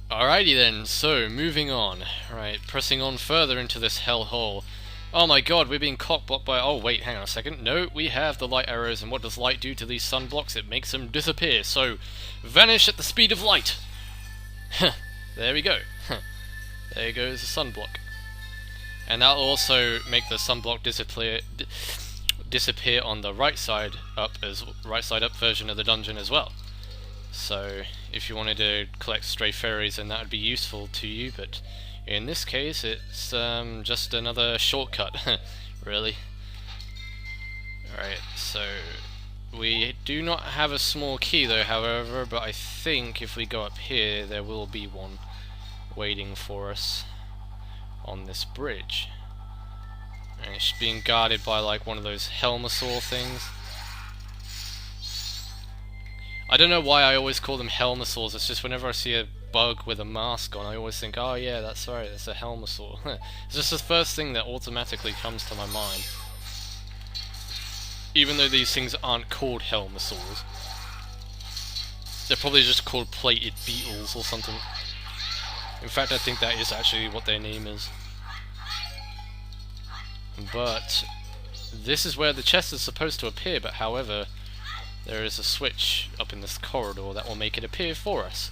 Alrighty then, so moving on. Right, pressing on further into this hellhole. Oh my god, we're being cock-blocked by... Oh wait, hang on a second. No, we have the light arrows, and what does light do to these sunblocks? It makes them disappear, so vanish at the speed of light! There we go. There goes the sunblock. And that'll also make the sunblock disappear on the right side up version of the dungeon as well. So if you wanted to collect stray fairies, then that would be useful to you, but in this case it's just another shortcut, really. Alright, so we do not have a small key though, however, but I think if we go up here there will be one waiting for us on this bridge. And it's being guarded by like one of those Helmasaur things. I don't know why I always call them Helmasaurs, it's just whenever I see a bug with a mask on, I always think, oh yeah, that's right, it's a Helmasaur. It's just the first thing that automatically comes to my mind. Even though these things aren't called Helmasaurs. They're probably just called plated beetles or something. In fact, I think that is actually what their name is. But this is where the chest is supposed to appear, but however, there is a switch up in this corridor that will make it appear for us.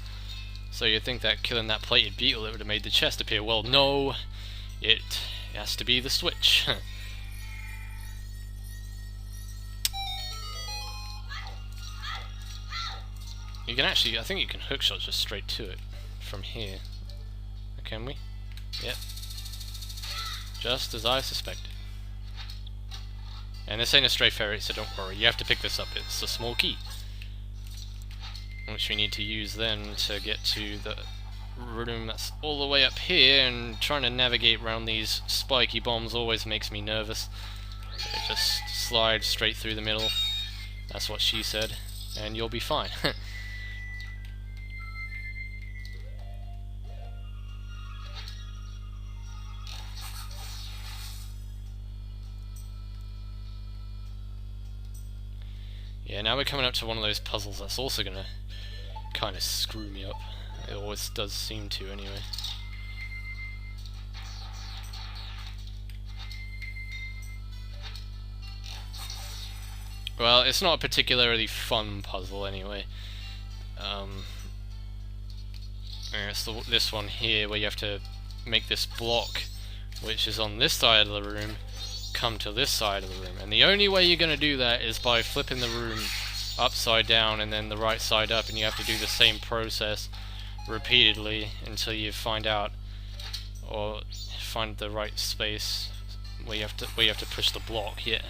So you'd think that killing that plated beetle, it would have made the chest appear. Well, no, it has to be the switch. You can actually, I think you can hookshot just straight to it from here. Can we? Yep. Just as I suspected. And this ain't a stray fairy, so don't worry, you have to pick this up. It's a small key, which we need to use then to get to the room that's all the way up here, and trying to navigate around these spiky bombs always makes me nervous. So just slide straight through the middle, that's what she said, and you'll be fine. Yeah, now we're coming up to one of those puzzles that's also gonna kind of screw me up. It always does seem to, anyway. Well, it's not a particularly fun puzzle, anyway. It's this one here, where you have to make this block, which is on this side of the room, come to this side of the room, and the only way you're going to do that is by flipping the room upside down and then the right side up, and you have to do the same process repeatedly until you find out, or find the right space where you have to push the block. Yeah,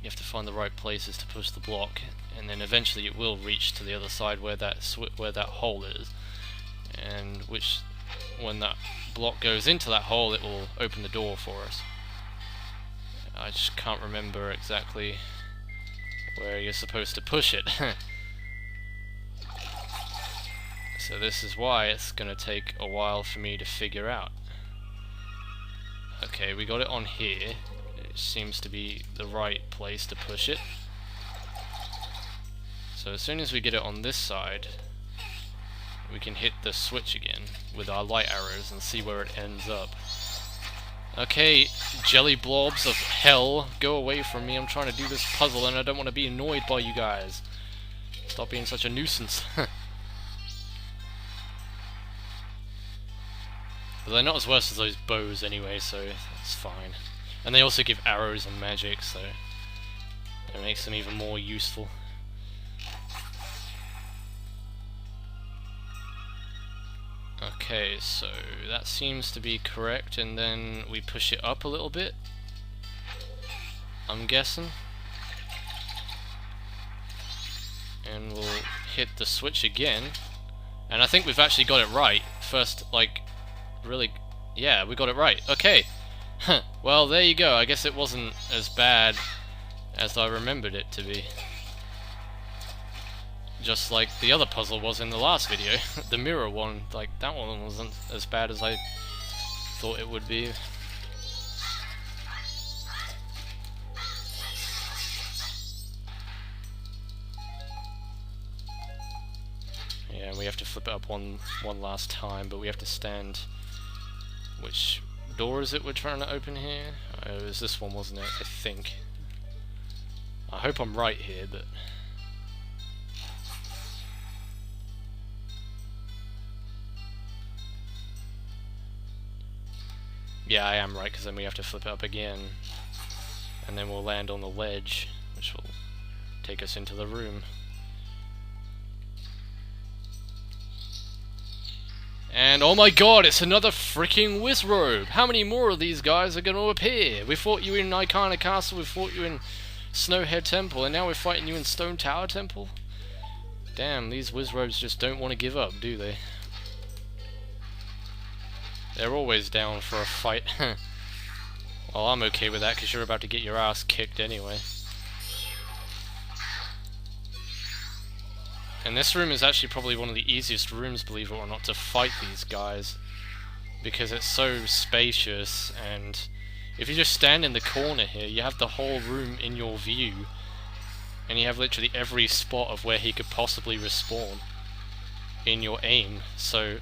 you have to find the right places to push the block, and then eventually it will reach to the other side where that hole is, and when that block goes into that hole, it will open the door for us. I just can't remember exactly where you're supposed to push it. So this is why it's going to take a while for me to figure out. Okay, we got it on here. It seems to be the right place to push it. So as soon as we get it on this side, we can hit the switch again with our light arrows and see where it ends up. Okay, jelly blobs of hell, go away from me. I'm trying to do this puzzle and I don't want to be annoyed by you guys. Stop being such a nuisance. But they're not as worse as those bows anyway, so it's fine. And they also give arrows and magic, so it makes them even more useful. Okay, so that seems to be correct, and then we push it up a little bit, I'm guessing. And we'll hit the switch again. And I think we've actually got it right. First, like, really, yeah, we got it right. Okay. Well, there you go. I guess it wasn't as bad as I remembered it to be. Just like the other puzzle was in the last video. The mirror one, like, that one wasn't as bad as I thought it would be. Yeah, we have to flip it up one last time, but we have to stand... Which door is it we're trying to open here? Oh, it was this one, wasn't it? I think. I hope I'm right here, but... Yeah, I am right, because then we have to flip it up again. And then we'll land on the ledge, which will take us into the room. And oh my god, it's another freaking Wizrobe! How many more of these guys are going to appear? We fought you in Icona Castle, we fought you in Snowhead Temple, and now we're fighting you in Stone Tower Temple? Damn, these Wizrobes just don't want to give up, do they? They're always down for a fight. Well, I'm okay with that, because you're about to get your ass kicked anyway. And this room is actually probably one of the easiest rooms, believe it or not, to fight these guys. Because it's so spacious, and if you just stand in the corner here, you have the whole room in your view. And you have literally every spot of where he could possibly respawn in your aim. So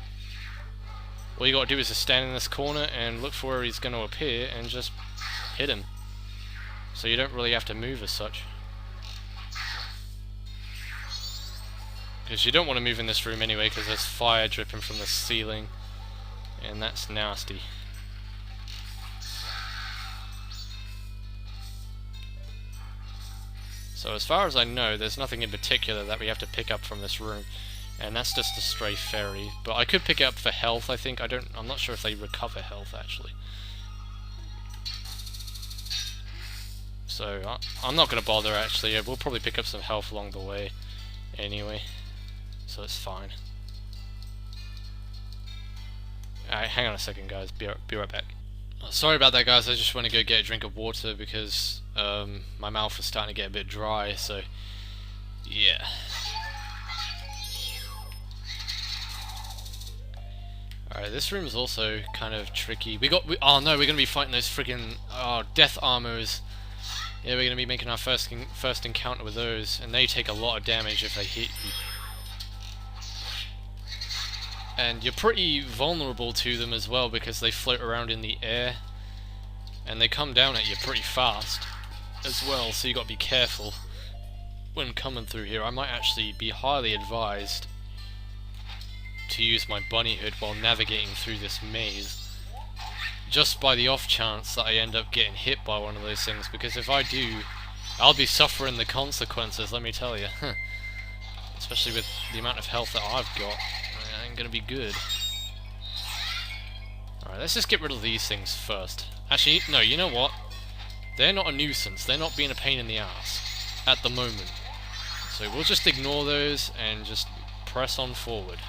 all you gotta do is just stand in this corner and look for where he's gonna appear and just hit him. So you don't really have to move as such. Because you don't want to move in this room anyway, because there's fire dripping from the ceiling, and that's nasty. So as far as I know, there's nothing in particular that we have to pick up from this room, and that's just a stray fairy. But I could pick it up for health, I think. I'm not sure if they recover health, actually. So I'm not going to bother, actually. We'll probably pick up some health along the way anyway. So it's fine. Alright, hang on a second, guys. Be right back. Sorry about that, guys. I just want to go get a drink of water because my mouth is starting to get a bit dry, so yeah. Alright, this room is also kind of tricky. Oh no, we're going to be fighting those friggin' death armors. Yeah, we're going to be making our first encounter with those, and they take a lot of damage if they hit you. And you're pretty vulnerable to them as well because they float around in the air and they come down at you pretty fast as well, so you got to be careful when coming through here. I might actually be highly advised to use my bunny hood while navigating through this maze, just by the off chance that I end up getting hit by one of those things, because if I do, I'll be suffering the consequences, let me tell you. Especially with the amount of health that I've got. Ain't gonna be good. Alright, let's just get rid of these things first. Actually, no, you know what? They're not a nuisance. They're not being a pain in the ass at the moment. So we'll just ignore those and just press on forward.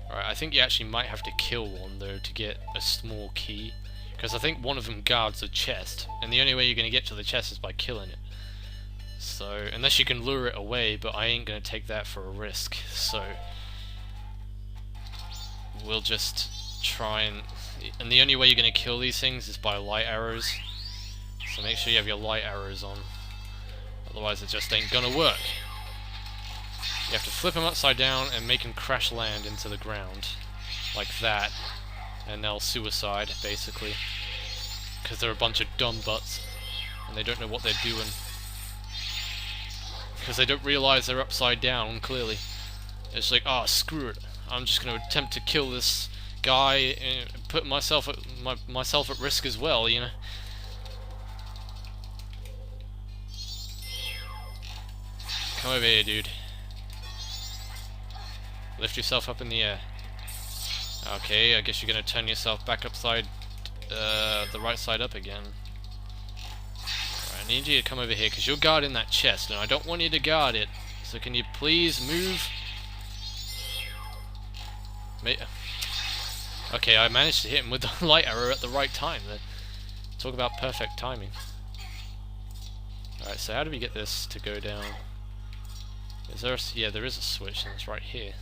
Alright, I think you actually might have to kill one though to get a small key. Because I think one of them guards a chest. And the only way you're gonna get to the chest is by killing it. So, unless you can lure it away, but I ain't gonna take that for a risk, so we'll just try and the only way you're gonna kill these things is by light arrows, so make sure you have your light arrows on, otherwise it just ain't gonna work. You have to flip them upside down and make them crash land into the ground, like that, and they'll suicide, basically, because they're a bunch of dumb butts, and they don't know what they're doing. Because they don't realise they're upside down, clearly. It's like, oh, screw it. I'm just going to attempt to kill this guy and put myself at risk as well, you know. Come over here, dude. Lift yourself up in the air. Okay, I guess you're going to turn yourself back upside, the right side up again. I need you to come over here, because you're guarding that chest, and I don't want you to guard it. So can you please move? Okay, I managed to hit him with the light arrow at the right time. Talk about perfect timing. Alright, so how do we get this to go down? Is there yeah, there is a switch, and it's right here.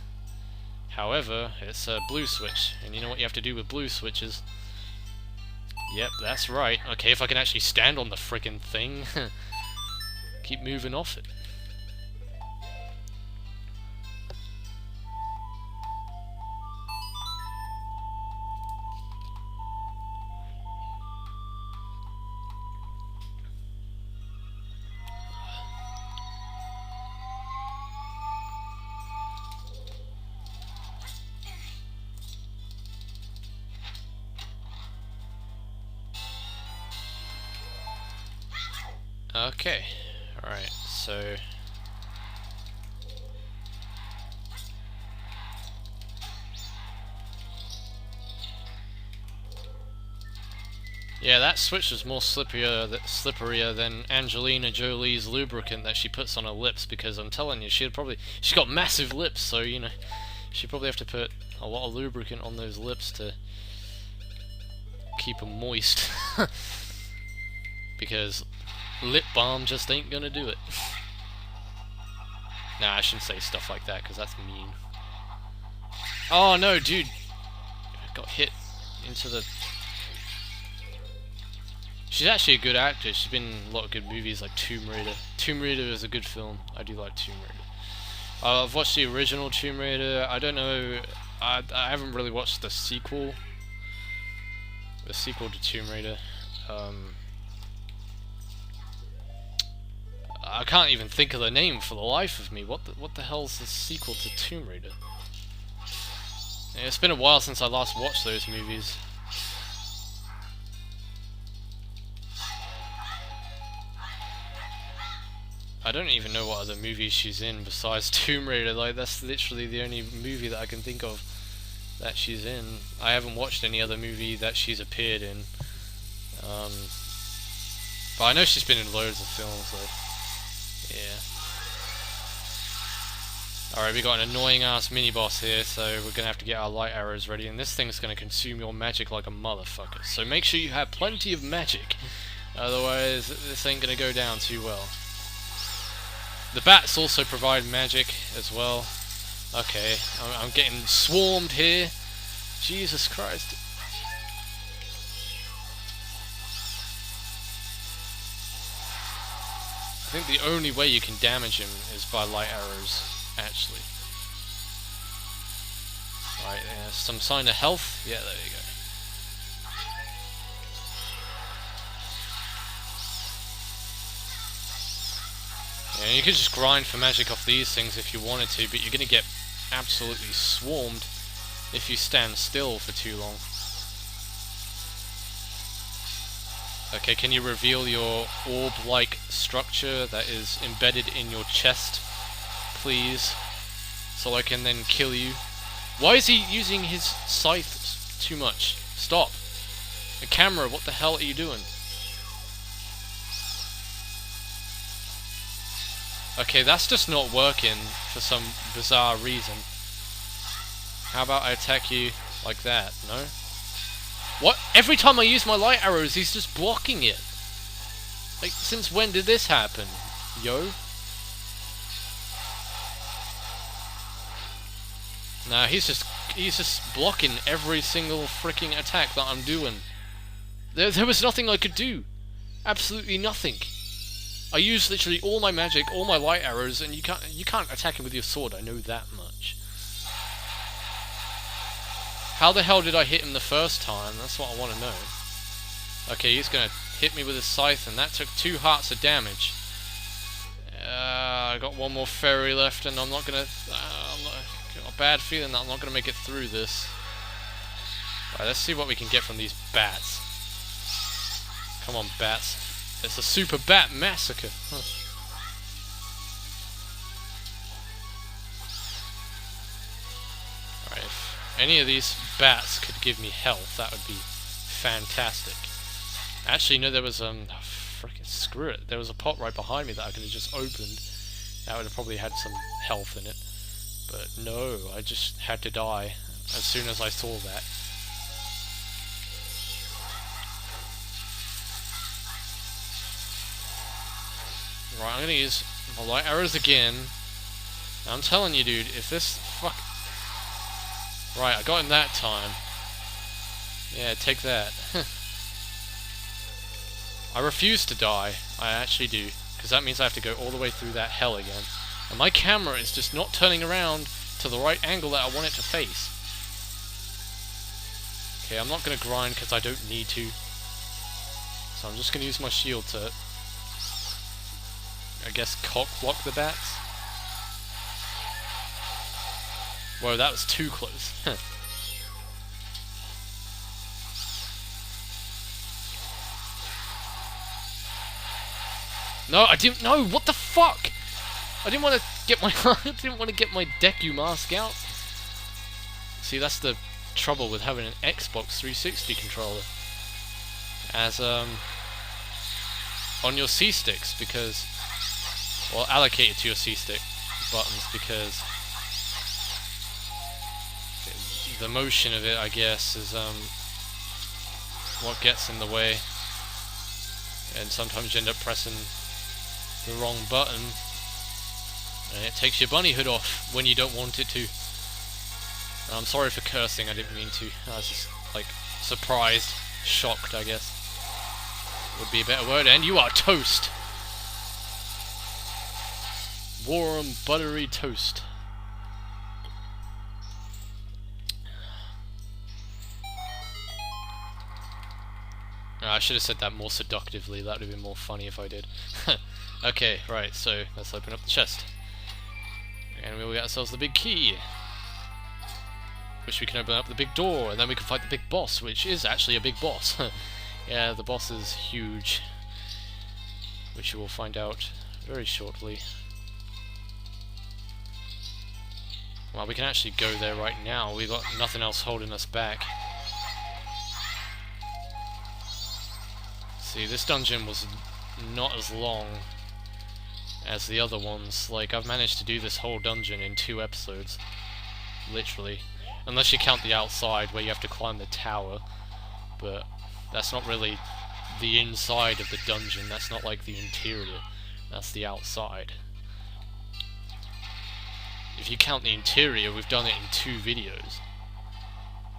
However, it's a blue switch, and you know what you have to do with blue switches? Yep, that's right. Okay, if I can actually stand on the frickin' thing. Keep moving off it. Okay, alright, so... yeah, that switch was more slipperier than Angelina Jolie's lubricant that she puts on her lips, because I'm telling you, she's got massive lips, so, you know, she'd probably have to put a lot of lubricant on those lips to keep them moist. Because lip balm just ain't gonna do it. Nah, I shouldn't say stuff like that, because that's mean. Oh no, dude! I got hit into the... she's actually a good actor. She's been in a lot of good movies like Tomb Raider. Tomb Raider is a good film. I do like Tomb Raider. I've watched the original Tomb Raider. I don't know... I haven't really watched the sequel. The sequel to Tomb Raider. I can't even think of the name for the life of me. What the hell's the sequel to Tomb Raider? Yeah, it's been a while since I last watched those movies. I don't even know what other movies she's in besides Tomb Raider. Like, that's literally the only movie that I can think of that she's in. I haven't watched any other movie that she's appeared in. But I know she's been in loads of films, though. Yeah. Alright, we got an annoying ass mini-boss here, so we're gonna have to get our light arrows ready, and this thing's gonna consume your magic like a motherfucker. So make sure you have plenty of magic, otherwise this ain't gonna go down too well. The bats also provide magic as well. Okay, I'm getting swarmed here. Jesus Christ. I think the only way you can damage him is by light arrows, actually. Right, some sign of health. Yeah, there you go. Yeah, you could just grind for magic off these things if you wanted to, but you're going to get absolutely swarmed if you stand still for too long. Okay, can you reveal your orb-like structure that is embedded in your chest, please? So I can then kill you. Why is he using his scythe too much? Stop. The camera, what the hell are you doing? Okay, that's just not working for some bizarre reason. How about I attack you like that? No? What? Every time I use my light arrows, he's just blocking it. Like, since when did this happen? Yo? Nah, he's just blocking every single freaking attack that I'm doing. There was nothing I could do. Absolutely nothing. I use literally all my magic, all my light arrows, and you can't attack him with your sword. I know that much. How the hell did I hit him the first time? That's what I want to know. Okay, he's gonna hit me with his scythe, and that took 2 hearts of damage. I got one more fairy left, and I'm not gonna. Got a bad feeling that I'm not gonna make it through this. Alright, let's see what we can get from these bats. Come on, bats. It's a super bat massacre. Huh. Alright, if any of these bats could give me health, that would be fantastic. Actually, no, there was frickin' screw it. There was a pot right behind me that I could have just opened. That would have probably had some health in it. But no, I just had to die as soon as I saw that. Right, I'm gonna use my light arrows again. I'm telling you, dude, if this fuck... Right, I got him that time. Yeah, take that. I refuse to die. I actually do. Because that means I have to go all the way through that hell again. And my camera is just not turning around to the right angle that I want it to face. Okay, I'm not going to grind because I don't need to. So I'm just going to use my shield to, I guess, cock block the bats. Whoa, that was too close. No, I didn't. No, what the fuck? I didn't want to get my. I didn't want to get my Deku mask out. See, that's the trouble with having an Xbox 360 controller as on your C sticks, because, well, allocated to your C stick buttons, because the motion of it, I guess, is what gets in the way, and sometimes you end up pressing the wrong button and it takes your bunny hood off when you don't want it to. I'm sorry for cursing, I didn't mean to. I was just, like, surprised, shocked, I guess would be a better word. And you are toast! Warm, buttery toast. I should have said that more seductively, that would have been more funny if I did. Okay, right, so let's open up the chest. And we'll get ourselves the big key. Which we can open up the big door, and then we can fight the big boss, which is actually a big boss. Yeah, the boss is huge. Which you will find out very shortly. Well, we can actually go there right now. We've got nothing else holding us back. See, this dungeon was not as long as the other ones. Like, I've managed to do this whole dungeon in 2 episodes. Literally. Unless you count the outside where you have to climb the tower. But that's not really the inside of the dungeon. That's not like the interior. That's the outside. If you count the interior, we've done it in 2 videos.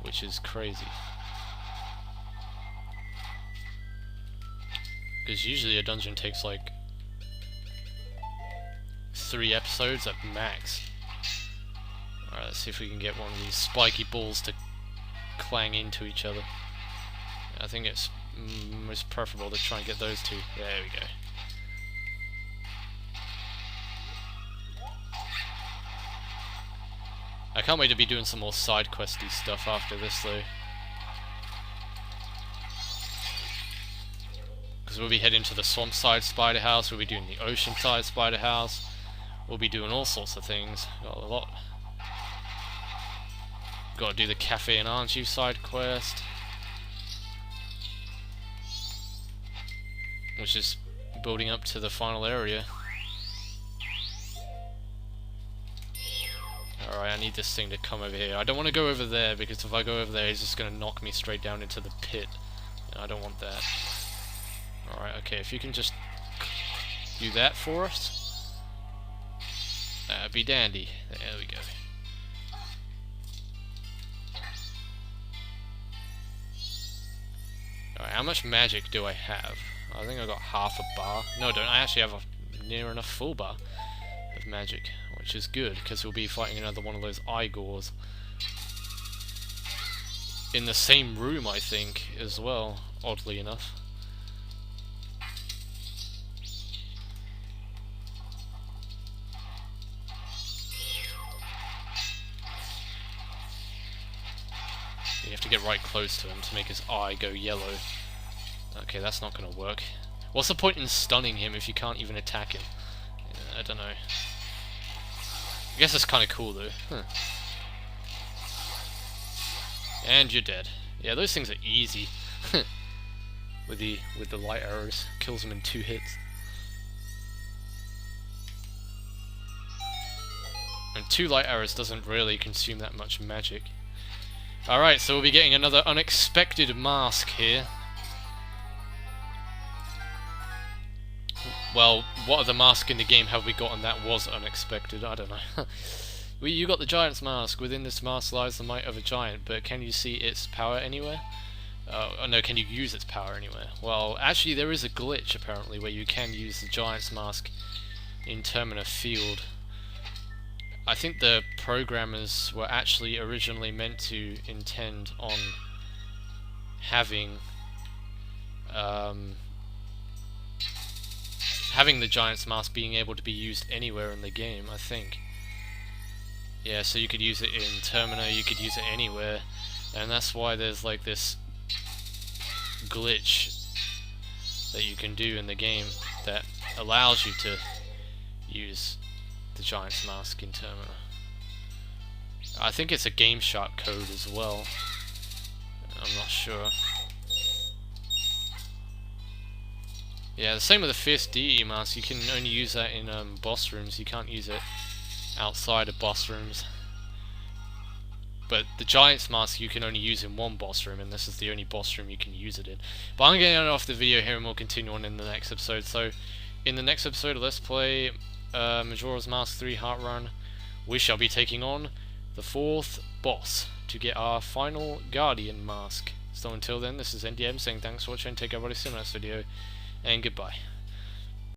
Which is crazy. Because usually a dungeon takes like 3 episodes at max. Alright, let's see if we can get one of these spiky balls to clang into each other. I think it's most preferable to try and get those 2. There we go. I can't wait to be doing some more side questy stuff after this though. Because we'll be heading to the swamp side spider house, we'll be doing the ocean side spider house, we'll be doing all sorts of things. Got a lot. Got to do the cafe and aren't you side quest, which is building up to the final area. Alright, I need this thing to come over here. I don't want to go over there, because if I go over there, he's just going to knock me straight down into the pit. And I don't want that. Alright, okay, if you can just do that for us, that'd be dandy. There we go. Alright, how much magic do I have? I think I got half a bar. No, I don't. I actually have a near enough full bar of magic, which is good, because we'll be fighting another one of those Igors. In the same room, I think, as well, oddly enough. You have to get right close to him to make his eye go yellow. Okay, that's not gonna work. What's the point in stunning him if you can't even attack him? I don't know. I guess it's kinda cool though. Huh. And you're dead. Yeah, those things are easy. with the light arrows. Kills them in 2 hits. And 2 light arrows doesn't really consume that much magic. Alright, so we'll be getting another unexpected mask here. Well, what other mask in the game have we gotten that was unexpected? I don't know. You got the Giant's Mask. Within this mask lies the might of a giant, but can you see its power anywhere? Oh no, can you use its power anywhere? Well, actually there is a glitch apparently where you can use the Giant's Mask in Termina Field. I think the programmers were actually originally meant to intend on having the Giant's Mask being able to be used anywhere in the game, I think. Yeah, so you could use it in Termina, you could use it anywhere, and that's why there's like this glitch that you can do in the game that allows you to use the Giant's Mask in Termina. I think it's a Game Shark code as well. I'm not sure. Yeah, the same with the Fierce Deity Mask. You can only use that in boss rooms. You can't use it outside of boss rooms. But the Giant's Mask you can only use in one boss room, and this is the only boss room you can use it in. But I'm getting off the video here, and we'll continue on in the next episode. So, in the next episode of Let's Play Majora's Mask 3 Heart Run, we shall be taking on the 4th boss to get our final Guardian Mask. So until then, this is NDM saying thanks for watching, take everybody, see you in the next video, and goodbye.